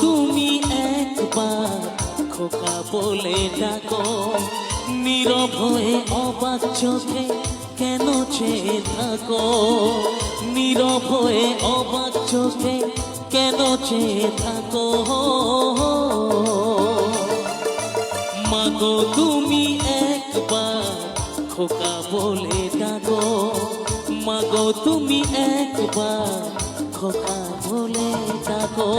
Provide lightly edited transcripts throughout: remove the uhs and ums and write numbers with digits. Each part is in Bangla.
তুমি একবার খোকা বলে ডাকো, নীরব হয়ে অবাক চোখে কেন চেয়ে থাকো, নীরব হয়ে অবাক চোখে কেন চেয়ে থাকো। মাগো তুমি একবার খোকা বলে ডাকো, মাগো তুমি একবার খোকা বলে ডাকো।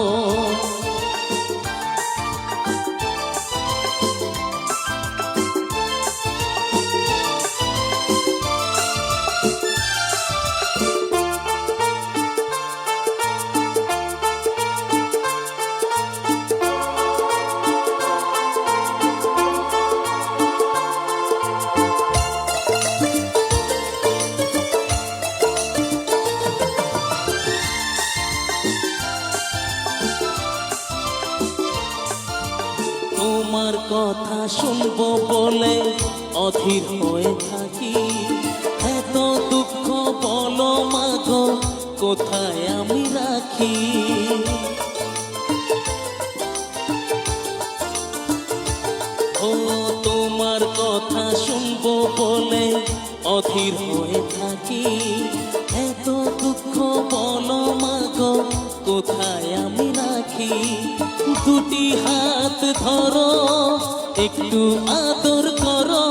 তোমার কথা শুনবো বলে অধীর হয়ে থাকি, এত দুঃখ বলো মাগো কোথায় আমি রাখি। ও তোমার কথা শুনবো বলে অধীর হয়ে থাকি, এত দুঃখ বলো মাগো কোথায় আমি রাখি। দুটি হাত ধরো একটু আদর করো,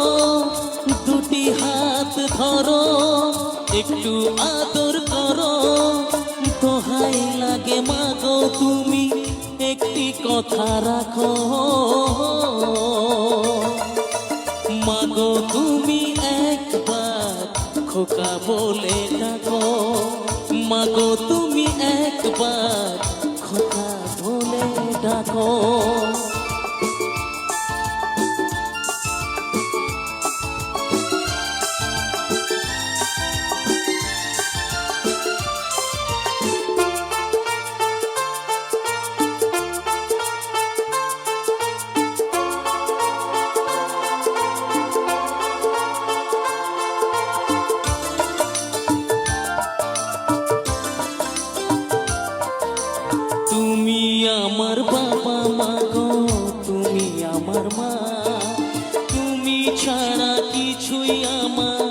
দুটি হাত ধরো একটু আদর করো, দোহাই লাগে মাগো তুমি একটি কথা রাখো। মাগো তুমি একবার খোকা বলে ডাকো, মাগো তুমি একবার খোকা বলে ডাকো। তুমি আমার বাবা মাগো, তুমি আমার মা, তুমি ছাড়া কিছুই আমার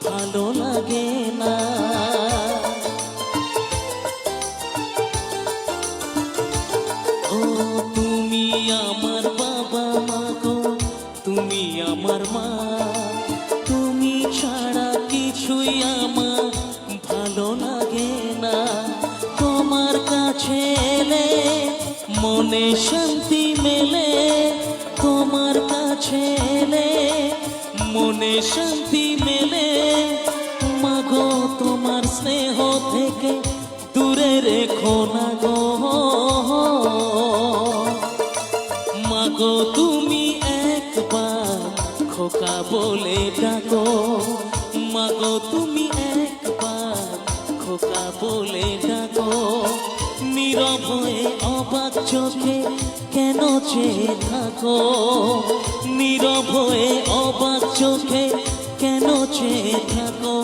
ভালো লাগে না। ও তুমি আমার বাবা মাগো, তুমি আমার মা, তুমি ছাড়া কিছুই আমার ভালো লাগে না। তোমার কাছে এলে মনে শান্তি মেলে, তোমার কাছে এলে মনে শান্তি মেলে। মাগো তোমার স্নেহ থেকে দূরে রেখো না গো। মাগো তুমি একবার খোকা বলে ডাকো, মাগো তুমি একবার খোকা বলে ডাকো। নীরব হয়ে অবাক চোখে কেন চেয়ে থাকো, নীরব হয়ে অবাক চোখে কেন চেয়ে থাকো।